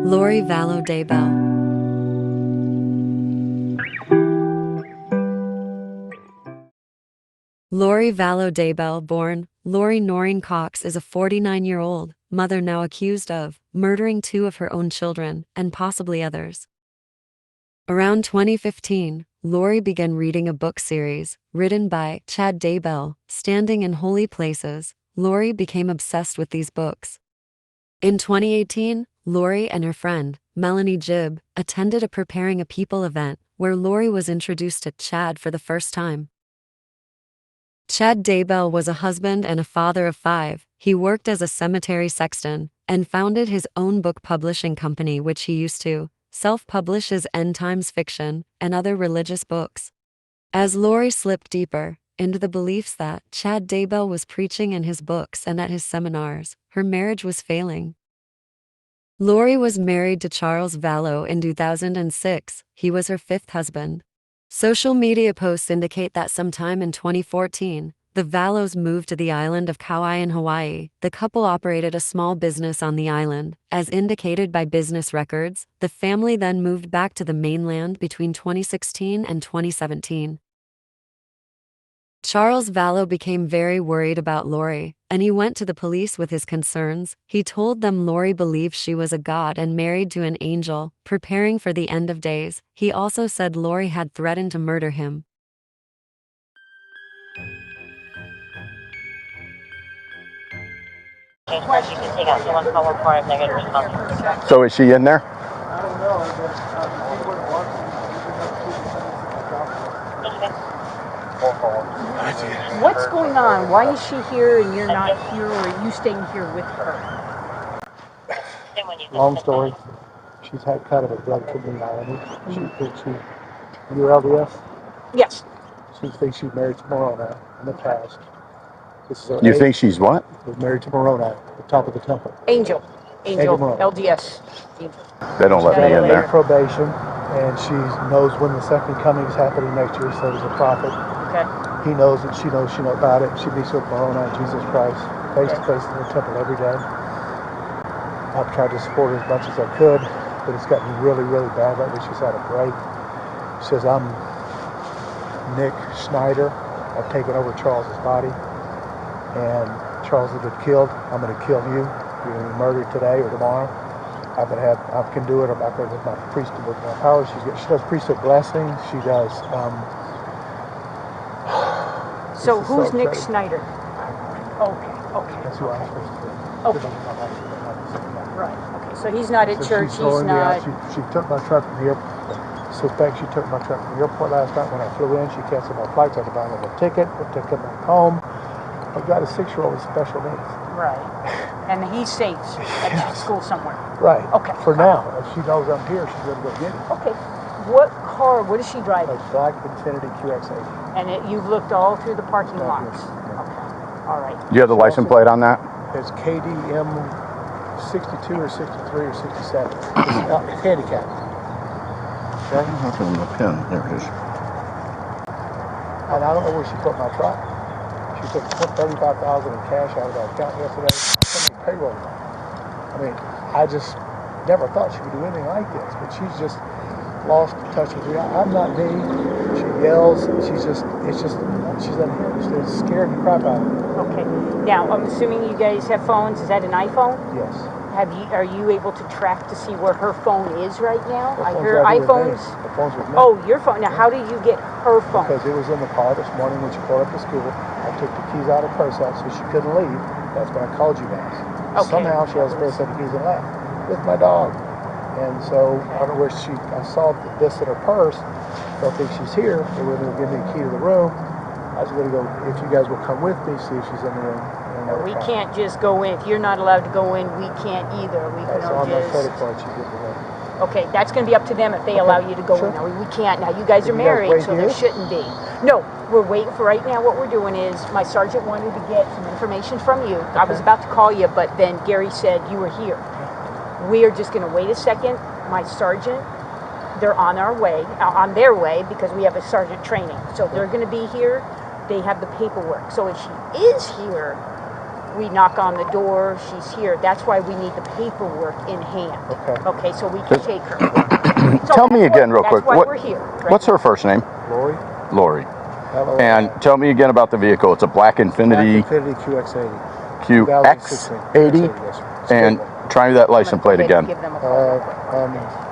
Lori Vallow Daybell. Lori Vallow Daybell, born Lori Noreen Cox, is a 49-year-old mother now accused of murdering 2 of her own children and possibly others. Around 2015, Lori began reading a book series written by Chad Daybell, Standing in Holy Places. Lori became obsessed with these books. In 2018, Lori and her friend, Melanie Gibb, attended a Preparing a People event where Lori was introduced to Chad for the first time. Chad Daybell was a husband and a father of 5. He worked as a cemetery sexton and founded his own book publishing company, which he used to self-publish his end times fiction and other religious books. As Lori slipped deeper into the beliefs that Chad Daybell was preaching in his books and at his seminars, her marriage was failing. Lori was married to Charles Vallow in 2006. He was her 5th husband. Social media posts indicate that sometime in 2014, the Vallows moved to the island of Kauai in Hawaii. The couple operated a small business on the island. As indicated by business records, the family then moved back to the mainland between 2016 and 2017. Charles Vallow became very worried about Lori, and he went to the police with his concerns. He told them Lori believed she was a god and married to an angel, preparing for the end of days. He also said Lori had threatened to murder him. So is she in there? What's going on? Why is she here and you're not here, or are you staying here with her? Long story. She's had kind of a blood criminality. She thinks you're LDS? Yes. She thinks she married to Moroni in the past. This is her You think she's what? Was married to Moroni, the top of the temple. Angel Moroni. LDS. They don't let me in there. Probation, and she knows when the second coming is happening next year, so there's a prophet. Okay. He knows it, she knows about it. She meets with Moroni and Jesus Christ face to face in the temple every day. I've tried to support her as much as I could, but it's gotten really, really bad lately. She's had a break. She says, I'm Nick Schneider. I've taken over Charles's body, and Charles has been killed. I'm going to kill you. You're going to be murdered today or tomorrow. I can do it. I'm not going to with my priesthood, with my power. She does priesthood blessing. She does. So who's so Nick crazy. Schneider? Okay. That's who I'm supposed to do. Okay. Right. Okay. So he's not at church. He's not. She took my truck from the airport. So back, she took my truck from the airport last night when I flew in. She canceled my flights. I had to buy another ticket. I took him back home. I've got a 6-year-old with special needs. Right. And he's safe at school somewhere. Right. Okay. For now, if she knows I'm here, she's going to go get it. Okay. What car? What is she driving? A black Infiniti QX80. And you've looked all through the parking Yeah, lots. yes. Okay. All right. Do you have the license plate on that? It's KDM 62 or 63 or 67. It's handicapped. Okay? How come the pin? There it is. And I don't know where she put my truck. She took $35,000 in cash out of our account yesterday. Somebody payroll. I mean, I just never thought she would do anything like this, but she's just lost touch with me. I'm not me. She yells. She's unhinged. It's scared the crap out of me. Okay. Now, I'm assuming you guys have phones. Is that an iPhone? Yes. Are you able to track to see where her phone is right now? Her I phone's hear right here with iPhones. me. The phone's with me. Oh, your phone. Now, how do you get her phone? Because it was in the car this morning when she pulled up to school. I took the keys out of her purse out so she couldn't leave. That's when I called you guys. Okay. Somehow she has a spare set of keys and left with my dog. And so I don't know where I saw this in her purse. Don't think she's here. They were going to give me a key to the room. I was going to go, if you guys will come with me, see if she's in the room. We can't just go in. If you're not allowed to go in, we can't either. We can on my just. credit card, she gives me. Okay, that's going to be up to them if they allow you to go in. Now, we can't. Now, you guys are You guys married, wait so here? there shouldn't be. No, we're waiting for right now. What we're doing is my sergeant wanted to get some information from you. I was about to call you, but then Gary said you were here. We are just going to wait a second. My sergeant, they're on their way because we have a sergeant training. So they're going to be here. They have the paperwork. So if she is here, we knock on the door, she's here. That's why we need the paperwork in hand. Okay. So we can take her. So Tell me that's again real quick. That's why we're here. Right? What's her first name? Lori. Lori. Vallow. And tell me again about the vehicle. It's a black Infinity Infinity QX80. QX80. Yes, sir. And try that license plate Go ahead and again. give them a call real quick.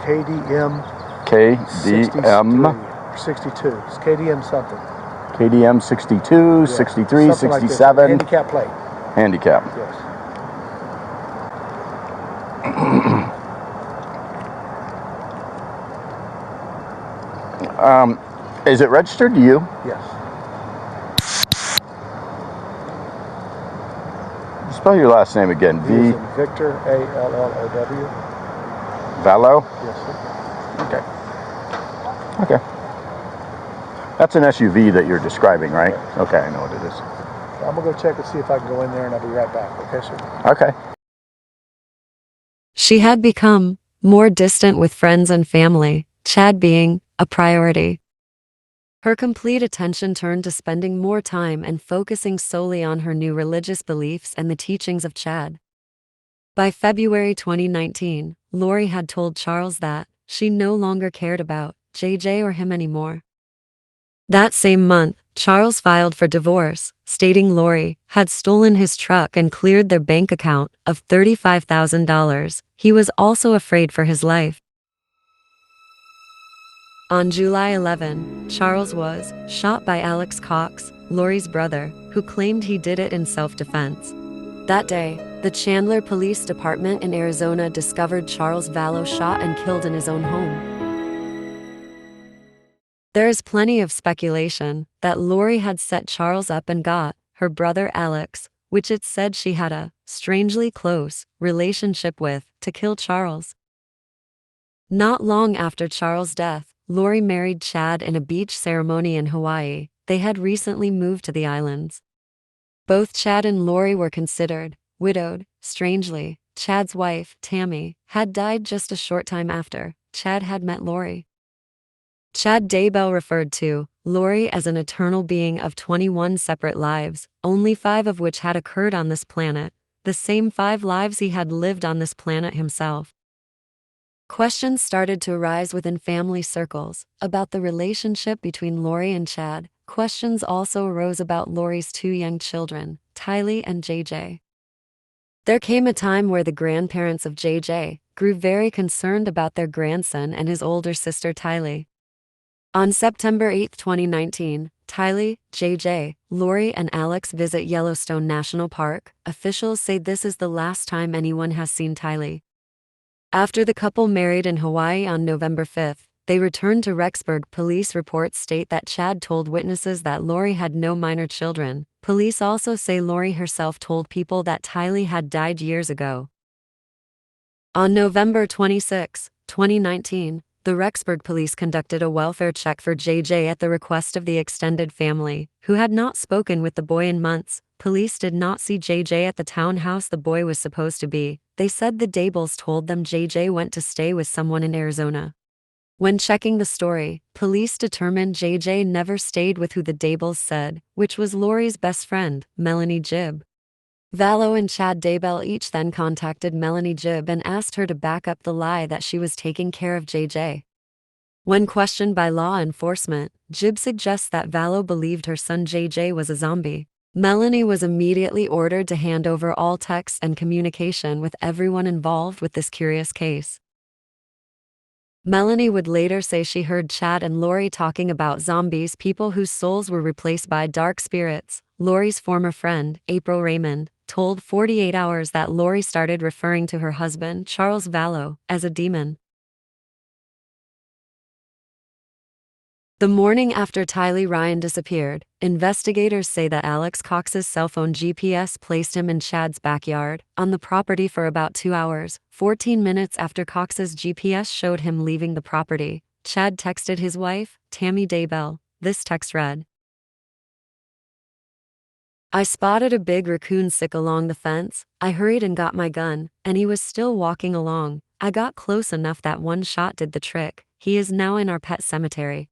KDM KDM 62. It's KDM something. KDM 62, 63, Something like this. 67. Handicap plate. Handicap. Yes. Is it registered to you? Yes. Spell your last name again. V is in Victor, ALLOW. Vallow? Yes, sir. Okay. That's an SUV that you're describing, right? Okay, I know what it is. I'm going to go check and see if I can go in there, and I'll be right back. Okay, sir? Okay. She had become more distant with friends and family, Chad being a priority. Her complete attention turned to spending more time and focusing solely on her new religious beliefs and the teachings of Chad. By February 2019, Lori had told Charles that she no longer cared about JJ or him anymore. That same month, Charles filed for divorce, stating Lori had stolen his truck and cleared their bank account of $35,000. He was also afraid for his life. On July 11, Charles was shot by Alex Cox, Lori's brother, who claimed he did it in self-defense. That day, the Chandler Police Department in Arizona discovered Charles Vallow shot and killed in his own home. There is plenty of speculation that Lori had set Charles up and got her brother Alex, which it said she had a strangely close relationship with, to kill Charles. Not long after Charles' death, Lori married Chad in a beach ceremony in Hawaii. They had recently moved to the islands. Both Chad and Lori were considered widowed. Strangely, Chad's wife, Tammy, had died just a short time after Chad had met Lori. Chad Daybell referred to Lori as an eternal being of 21 separate lives, only 5 of which had occurred on this planet, the same 5 lives he had lived on this planet himself. Questions started to arise within family circles about the relationship between Lori and Chad. Questions also arose about Lori's 2 young children, Tylee and JJ. There came a time where the grandparents of JJ grew very concerned about their grandson and his older sister Tylee. On September 8, 2019, Tylee, JJ, Lori and Alex visit Yellowstone National Park. Officials say this is the last time anyone has seen Tylee. After the couple married in Hawaii on November 5, they returned to Rexburg. Police reports state that Chad told witnesses that Lori had no minor children. Police also say Lori herself told people that Tylee had died years ago. On November 26, 2019, the Rexburg police conducted a welfare check for JJ at the request of the extended family, who had not spoken with the boy in months. Police did not see JJ at the townhouse the boy was supposed to be. They said the Daybells told them JJ went to stay with someone in Arizona. When checking the story, police determined JJ never stayed with who the Daybells said, which was Lori's best friend, Melanie Gibb. Vallow and Chad Daybell each then contacted Melanie Gibb and asked her to back up the lie that she was taking care of JJ. When questioned by law enforcement, Gibb suggests that Vallow believed her son JJ was a zombie. Melanie was immediately ordered to hand over all texts and communication with everyone involved with this curious case. Melanie would later say she heard Chad and Lori talking about zombies, people whose souls were replaced by dark spirits. Lori's former friend, April Raymond, told 48 Hours that Lori started referring to her husband, Charles Vallow, as a demon. The morning after Tylee Ryan disappeared, investigators say that Alex Cox's cell phone GPS placed him in Chad's backyard, on the property for about 2 hours. 14 minutes after Cox's GPS showed him leaving the property, Chad texted his wife, Tammy Daybell. This text read, "I spotted a big raccoon sick along the fence. I hurried and got my gun, and he was still walking along. I got close enough that one shot did the trick. He is now in our pet cemetery."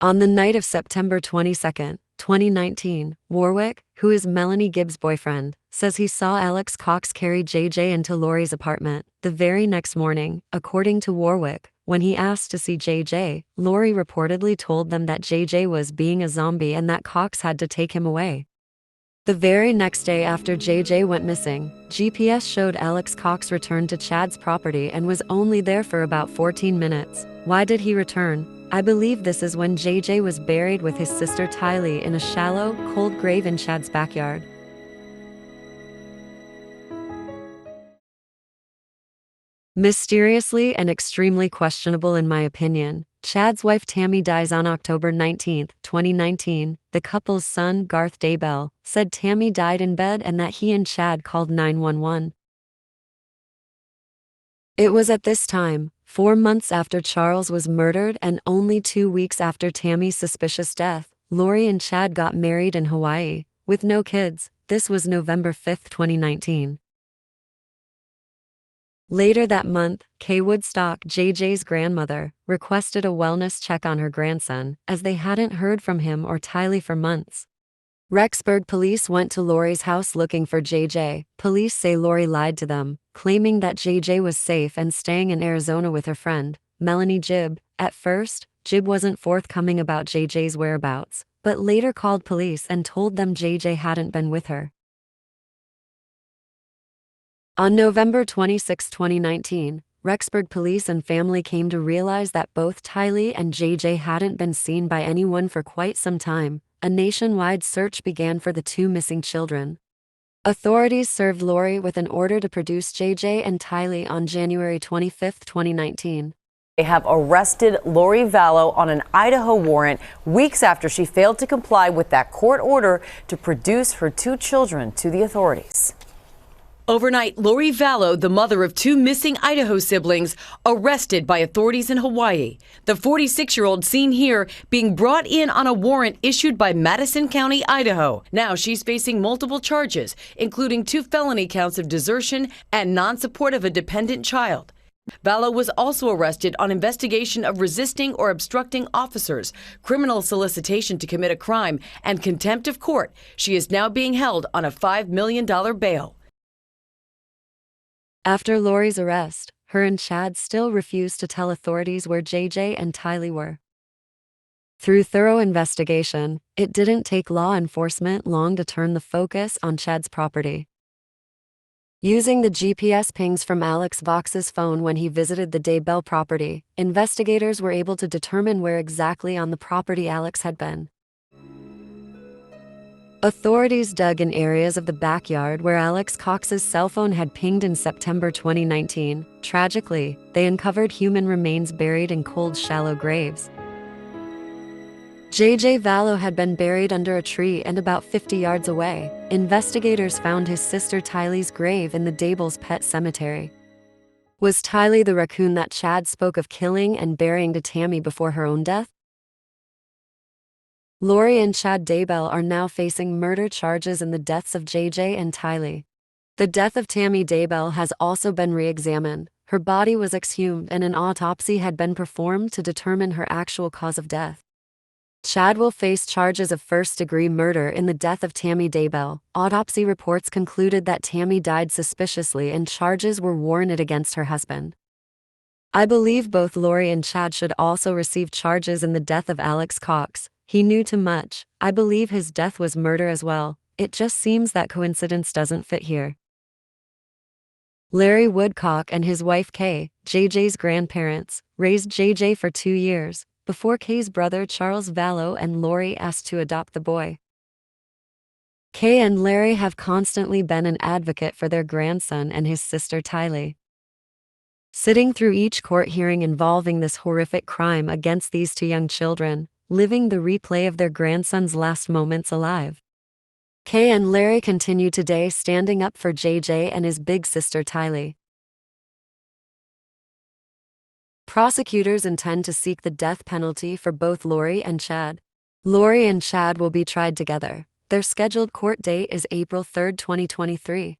On the night of September 22, 2019, Warwick, who is Melanie Gibbs' boyfriend, says he saw Alex Cox carry JJ into Lori's apartment. The very next morning, according to Warwick, when he asked to see JJ, Lori reportedly told them that JJ was being a zombie and that Cox had to take him away. The very next day after JJ went missing, GPS showed Alex Cox returned to Chad's property and was only there for about 14 minutes. Why did he return? I believe this is when JJ was buried with his sister Tylee in a shallow, cold grave in Chad's backyard. Mysteriously and extremely questionable in my opinion, Chad's wife Tammy dies on October 19, 2019. The couple's son, Garth Daybell, said Tammy died in bed and that he and Chad called 911. It was at this time, 4 months after Charles was murdered and only 2 weeks after Tammy's suspicious death, Lori and Chad got married in Hawaii, with no kids. This was November 5, 2019. Later that month, Kay Woodstock, JJ's grandmother, requested a wellness check on her grandson, as they hadn't heard from him or Tylee for months. Rexburg police went to Lori's house looking for JJ. Police say Lori lied to them, claiming that JJ was safe and staying in Arizona with her friend, Melanie Gibb. At first, Gibb wasn't forthcoming about JJ's whereabouts, but later called police and told them JJ hadn't been with her. On November 26, 2019, Rexburg police and family came to realize that both Tylee and JJ hadn't been seen by anyone for quite some time. A nationwide search began for the two missing children. Authorities served Lori with an order to produce JJ and Tylee on January 25, 2019. They have arrested Lori Vallow on an Idaho warrant weeks after she failed to comply with that court order to produce her two children to the authorities. Overnight, Lori Vallow, the mother of two missing Idaho siblings, arrested by authorities in Hawaii. The 46-year-old seen here being brought in on a warrant issued by Madison County, Idaho. Now she's facing multiple charges, including 2 felony counts of desertion and non-support of a dependent child. Vallow was also arrested on investigation of resisting or obstructing officers, criminal solicitation to commit a crime, and contempt of court. She is now being held on a $5 million bail. After Lori's arrest, her and Chad still refused to tell authorities where JJ and Tylee were. Through thorough investigation, it didn't take law enforcement long to turn the focus on Chad's property. Using the GPS pings from Alex Vox's phone when he visited the Daybell property, investigators were able to determine where exactly on the property Alex had been. Authorities dug in areas of the backyard where Alex Cox's cell phone had pinged in September 2019. Tragically, they uncovered human remains buried in cold, shallow graves. JJ Vallow had been buried under a tree and about 50 yards away. Investigators found his sister Tylee's grave in the Daybell's pet cemetery. Was Tylee the raccoon that Chad spoke of killing and burying to Tammy before her own death? Lori and Chad Daybell are now facing murder charges in the deaths of JJ and Tylee. The death of Tammy Daybell has also been re-examined. Her body was exhumed and an autopsy had been performed to determine her actual cause of death. Chad will face charges of first-degree murder in the death of Tammy Daybell. Autopsy reports concluded that Tammy died suspiciously and charges were warranted against her husband. I believe both Lori and Chad should also receive charges in the death of Alex Cox. He knew too much. I believe his death was murder as well. It just seems that coincidence doesn't fit here. Larry Woodcock and his wife Kay, JJ's grandparents, raised JJ for 2 years, before Kay's brother Charles Vallow and Lori asked to adopt the boy. Kay and Larry have constantly been an advocate for their grandson and his sister Tylee. Sitting through each court hearing involving this horrific crime against these 2 young children, living the replay of their grandson's last moments alive. Kay and Larry continue today standing up for JJ and his big sister Tylee. Prosecutors intend to seek the death penalty for both Lori and Chad. Lori and Chad will be tried together. Their scheduled court date is April 3, 2023.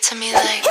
to me like